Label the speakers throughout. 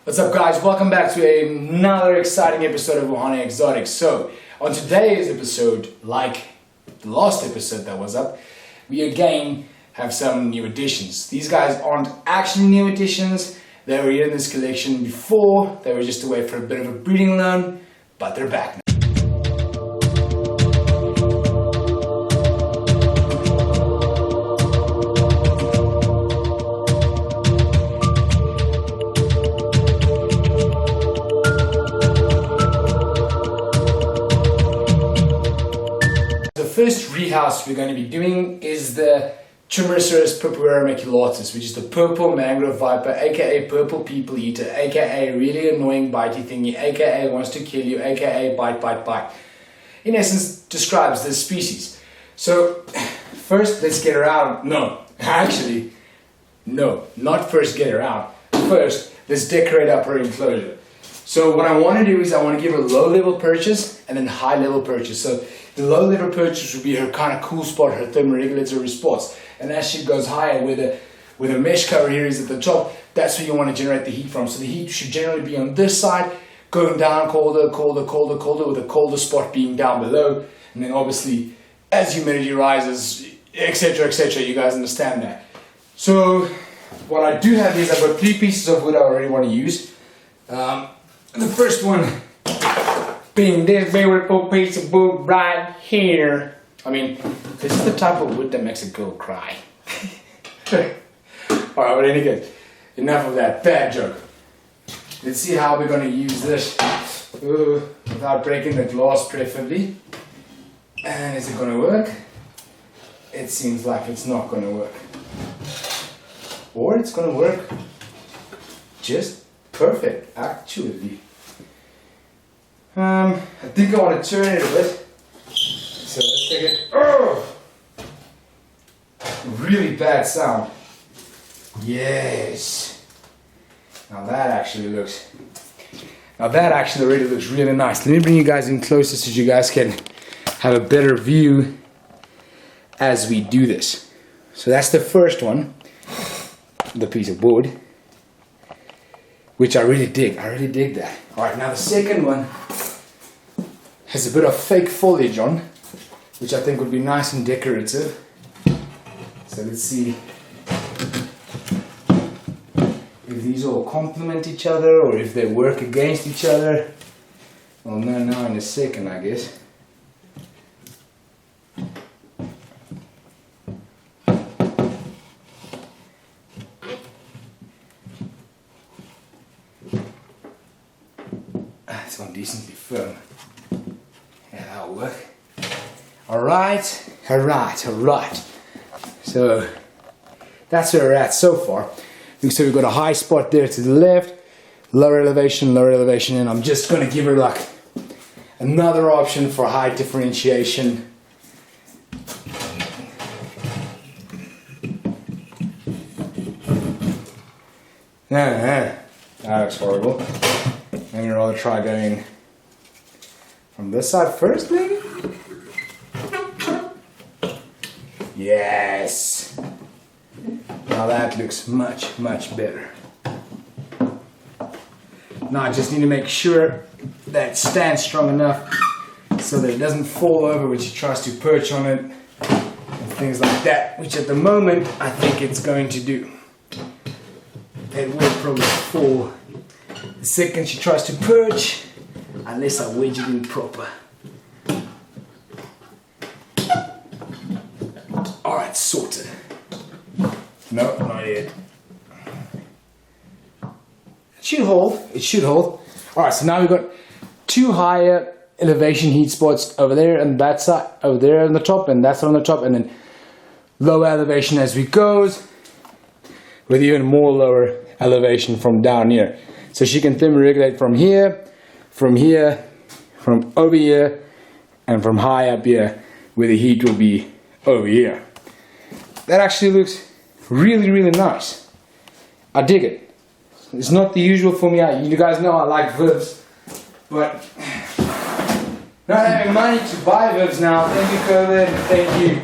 Speaker 1: What's up guys, welcome back to another exciting episode of Ohana Exotics. So, on today's episode, like the last episode that was up, we again have some new additions. These guys aren't actually new additions, they were in this collection before, they were just away for a bit of a breeding loan, but they're back now. The first rehouse we're going to be doing is the Trimeresurus maculatus, which is the purple mangrove viper, aka purple people eater, aka really annoying bitey thingy, aka wants to kill you, aka bite. In essence, describes this species. So, first let's get her out. No, not first get her out. First, let's decorate up her enclosure. So what I want to do is I want to give her low level purchase and then high level purchase. So the low level purchase would be her kind of cool spot, her thermoregulatory spots. And as she goes higher, where the mesh cover here is at the top, that's where you want to generate the heat from. So the heat should generally be on this side, going down colder, with the colder spot being down below. And then obviously, as humidity rises, etc., you guys understand that. So what I do have is I've got 3 pieces of wood I already want to use. The first one being this beautiful piece of wood right here. I mean, this is the type of wood that makes a girl cry. Alright, but anyway, enough of that bad joke. Let's see how we're going to use this without breaking the glass preferably. And is it going to work? It seems like it's not going to work. Or it's going to work just perfect, actually. I think I want to turn it a bit. So let's take it. Oh! Really bad sound. Yes. Now that actually already looks really nice. Let me bring you guys in closer so you guys can have a better view as we do this. So that's the first one, the piece of wood, which I really dig. I really dig that. Alright, now the second one has a bit of fake foliage on, which I think would be nice and decorative. So let's see if these all complement each other or if they work against each other. Well, no, now in a second, I guess. It's gone decently firm. Yeah, that'll work. Alright. So, that's where we're at so far. So we've got a high spot there to the left, lower elevation, and I'm just going to give her like another option for high differentiation. That looks horrible. I'm going to rather try going from this side first, maybe? Yes! Now that looks much better. Now I just need to make sure that it stands strong enough so that it doesn't fall over when she tries to perch on it and things like that, which at the moment I think it's going to do. It will probably fall the second she tries to perch, unless I wedge it in proper. Alright, sorted. No, not yet. It should hold. Alright, so now we've got 2 higher elevation heat spots over there and that side, over there on the top, and that's on the top, and then lower elevation as we goes, with even more lower elevation from down here. So she can thermoregulate from here, from over here, and from high up here, where the heat will be over here. That actually looks really nice. I dig it. It's not the usual for me. You guys know I like VIPs, but not having money to buy VIPs now. Thank you, COVID. Thank you.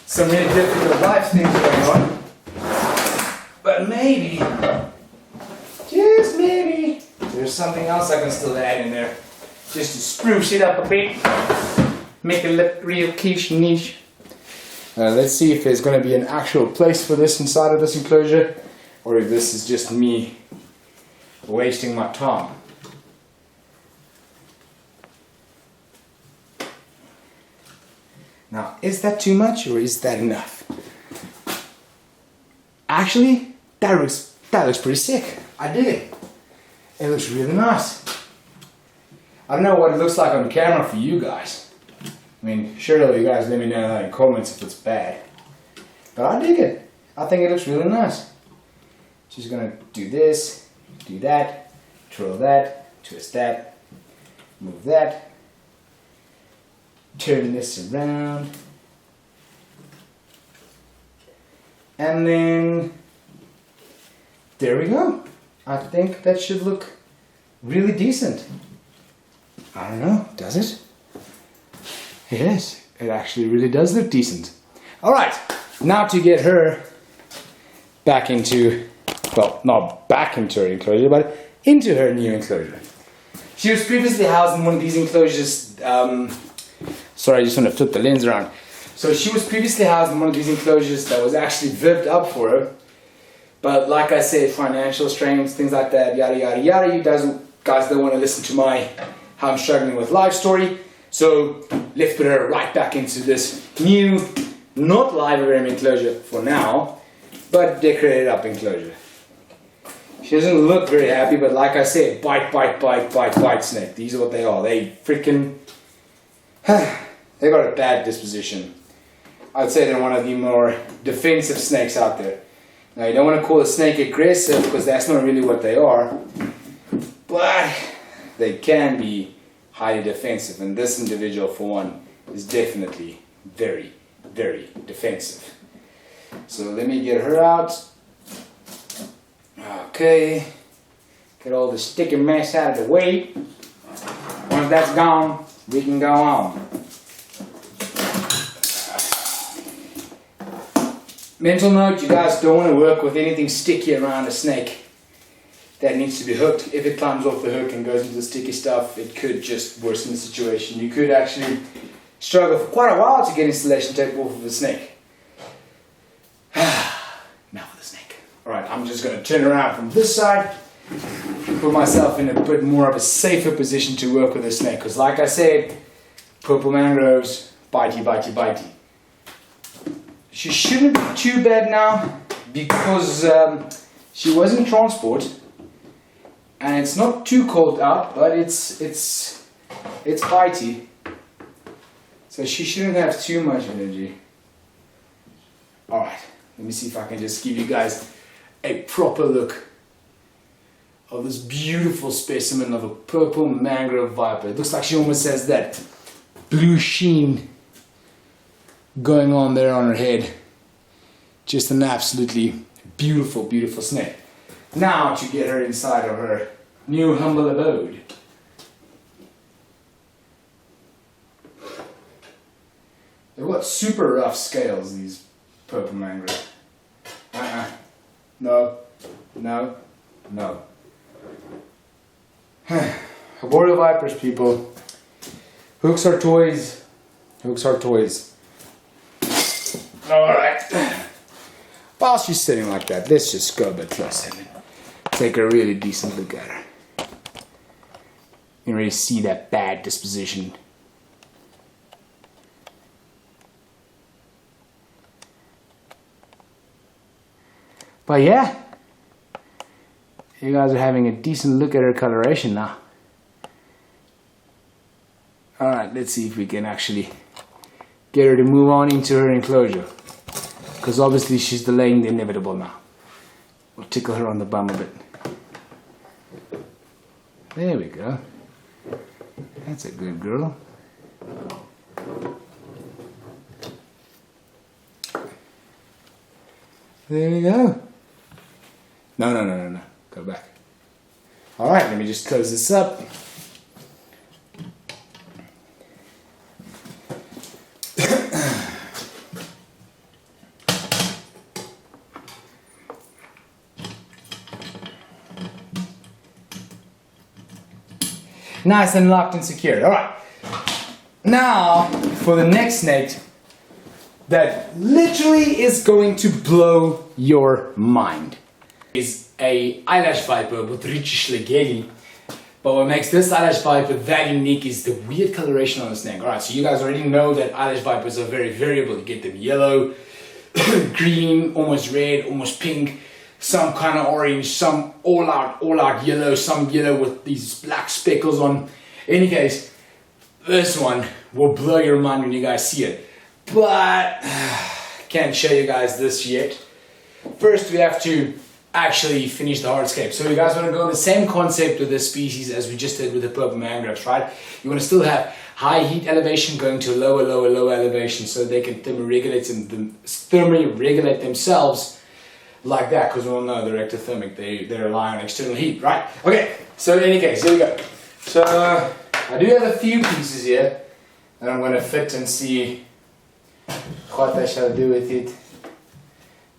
Speaker 1: Some really difficult life things going on. But maybe, just maybe there's something else I can still add in there. Just to spruce it up a bit. Make it look real quiche niche. Let's see if there's going to be an actual place for this inside of this enclosure, or if this is just me wasting my time. Now, is that too much or is that enough? Actually, that looks pretty sick. I dig it. It looks really nice. I don't know what it looks like on camera for you guys. I mean, surely you guys let me know in the comments if it's bad. But I dig it. I think it looks really nice. Just gonna do this, do that, twirl that, twist that, move that, turn this around, and then there we go. I think that should look really decent. I don't know, does it? Yes, it actually really does look decent. Alright, now to get her back into, well, not back into her enclosure, but into her new enclosure. She was previously housed in one of these enclosures. Sorry, I just want to flip the lens around. So she was previously housed in one of these enclosures that was actually VIPed up for her. But like I said, financial strains, things like that, yada yada yada. You guys don't want to listen to my how I'm struggling with life story. So let's put her right back into this new, not live aquarium enclosure for now, but decorated up enclosure. She doesn't look very happy, but like I said, bite snake. These are what they are. They freaking, they got a bad disposition. I'd say they're one of the more defensive snakes out there. Now you don't want to call a snake aggressive because that's not really what they are, but they can be highly defensive, and this individual for one is definitely very, very defensive. So let me get her out. Okay, get all the sticky mess out of the way. Once that's gone, we can go on. Mental note, you guys don't want to work with anything sticky around a snake that needs to be hooked. If it climbs off the hook and goes into the sticky stuff, it could just worsen the situation. You could actually struggle for quite a while to get installation tape off of a snake. Now for the snake. Alright, I'm just going to turn around from this side, put myself in a bit more of a safer position to work with a snake. Because like I said, purple mangroves, bitey. She shouldn't be too bad now because she was in transport and it's not too cold out, but it's bitey, so she shouldn't have too much energy. Alright, let me see if I can just give you guys a proper look of this beautiful specimen of a purple mangrove viper. It looks like she almost has that blue sheen going on there on her head. Just an absolutely beautiful, beautiful snake. Now to get her inside of her new humble abode. They've got super rough scales, these purple mangroves. No. Arboreal vipers, people. Hooks are toys. Alright. While she's sitting like that, let's just go a bit closer and take a really decent look at her. You can really see that bad disposition. But yeah, you guys are having a decent look at her coloration now. Alright, let's see if we can actually get her to move on into her enclosure. Because obviously she's delaying the inevitable now. We'll tickle her on the bum a bit. There we go. That's a good girl. There we go. No. Go back. Alright, let me just close this up. Nice and locked and secured. Alright. Now, for the next snake that literally is going to blow your mind. Is a eyelash viper with rich legeli. But what makes this eyelash viper that unique is the weird coloration on the snake. Alright, so you guys already know that eyelash vipers are very variable. You get them yellow, green, almost red, almost pink, some kind of orange, some all out yellow, some yellow with these black speckles on. In any case, this one will blow your mind when you guys see it. But can't show you guys this yet. First we have to actually finish the hardscape. So you guys want to go the same concept with this species as we just did with the purple mangroves, right? You want to still have high heat elevation going to lower elevation so they can thermally regulate themselves like that, because we all know they're ectothermic, they rely on external heat, right? Okay, so in any case, here we go. So I do have a few pieces here that I'm going to fit and see what I shall do with it,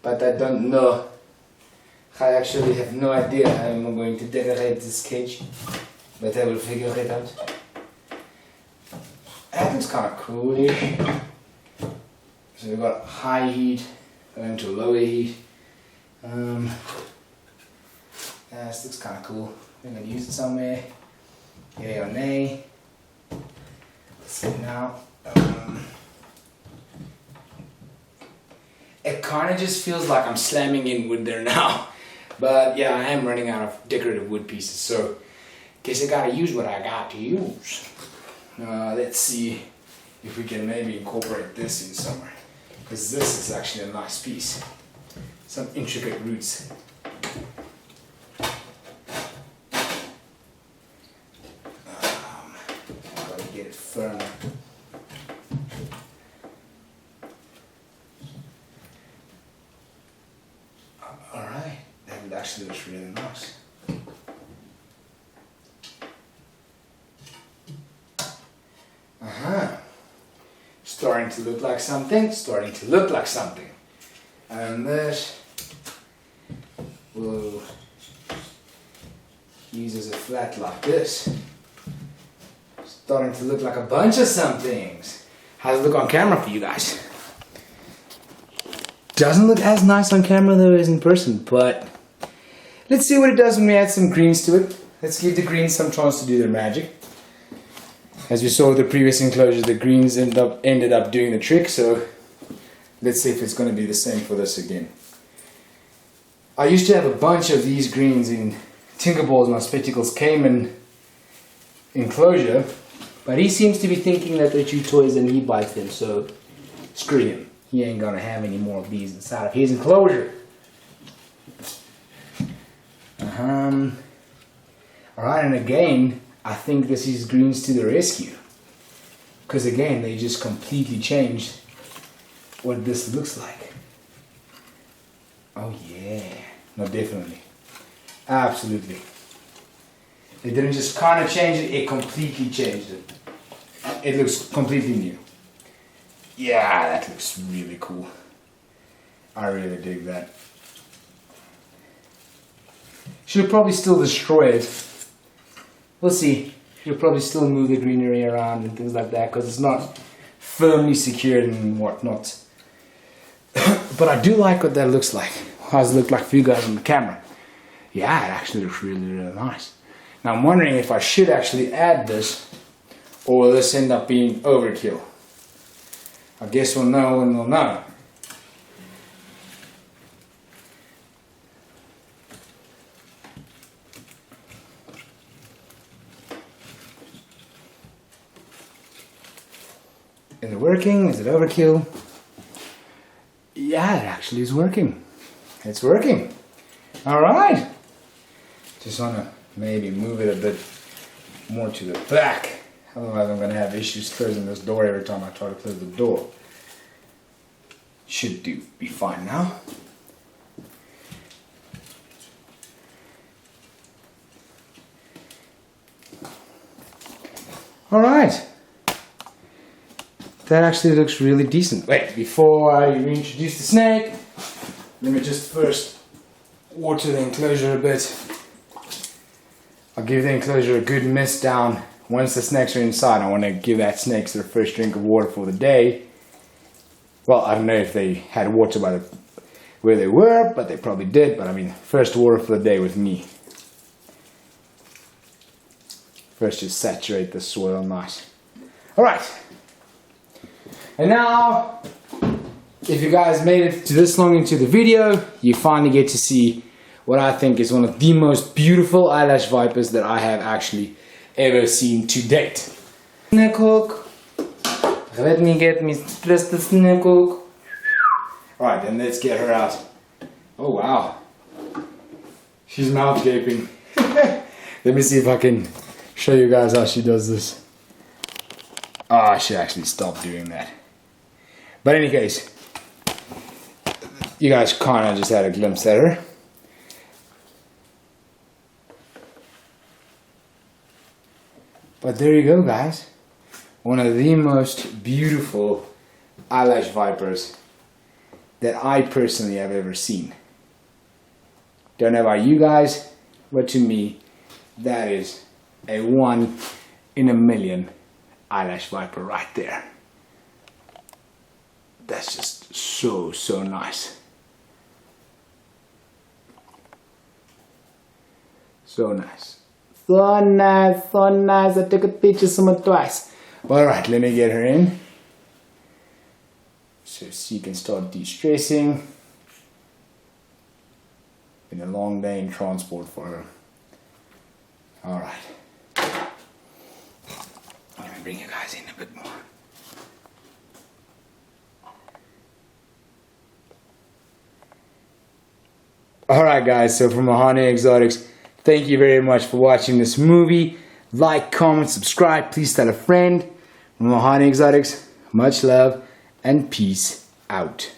Speaker 1: but I don't know. I actually have no idea how I'm going to decorate this cage, but I will figure it out. That looks kind of cool here. So we've got high heat going to lower heat. Yeah, this looks kind of cool. I'm going to use it somewhere. Yay or nay. Let's see now. It kind of just feels like I'm slamming in wood there now. But yeah, I am running out of decorative wood pieces, so guess I gotta use what I got to use. Let's see if we can maybe incorporate this in somewhere, because this is actually a nice piece. Some intricate roots. Gotta get it firm. Alright, that actually looks really nice. Starting to look like something, and this will use as a flat like this. Starting to look like a bunch of somethings. How's it look on camera for you guys? Doesn't look as nice on camera though as in person, but let's see what it does when we add some greens to it. Let's give the greens some chance to do their magic. As we saw with the previous enclosure, the greens ended up doing the trick, so let's see if it's going to be the same for this again. I used to have a bunch of these greens in Tinkerballs. My spectacles came in enclosure, but he seems to be thinking that they're chew toys and he bites them, so screw him. He ain't going to have any more of these inside of his enclosure. Alright, and again, I think this is greens to the rescue, because again they just completely changed what this looks like. Oh yeah, no, definitely, absolutely. They didn't just kind of change it, it completely changed it. It looks completely new. Yeah, that looks really cool. I really dig that. Should probably still destroy it. We'll see. You'll probably still move the greenery around and things like that, because it's not firmly secured and whatnot. But I do like what that looks like. How does it look like for you guys on the camera? Yeah, it actually looks really nice. Now I'm wondering if I should actually add this, or will this end up being overkill? I guess we'll know when we'll know. Is it working? Is it overkill? Yeah, it actually is working. It's working. Alright. Just want to maybe move it a bit more to the back. Otherwise I'm going to have issues closing this door every time I try to close the door. Should be fine now. Alright. That actually looks really decent. Wait, before I reintroduce the snake, let me just first water the enclosure a bit. I'll give the enclosure a good mist down. Once the snakes are inside, I want to give that snakes their first drink of water for the day. Well, I don't know if they had water by where they were, but they probably did. But I mean, first water for the day with me. First, just saturate the soil nice. All right. And now, if you guys made it to this long into the video, you finally get to see what I think is one of the most beautiful eyelash vipers that I have actually ever seen to date. Snake hook. Let me get me just the snake hook. Alright, then let's get her out. Oh wow. She's mouth gaping. Let me see if I can show you guys how she does this. Ah, I should actually stop doing that. But in any case, you guys kind of just had a glimpse at her. But there you go, guys. One of the most beautiful eyelash vipers that I personally have ever seen. Don't know about you guys, but to me, that is a 1 in a million eyelash viper right there. That's just so nice. So nice. So nice, so nice. I took a picture someone twice. Alright, let me get her in. So she can start de-stressing. Been a long day in transport for her. Alright. Let me bring you guys in a bit more. Alright guys, so from Ohana Exotics, thank you very much for watching this movie. Like, comment, subscribe, please tell a friend. From Ohana Exotics, much love and peace out.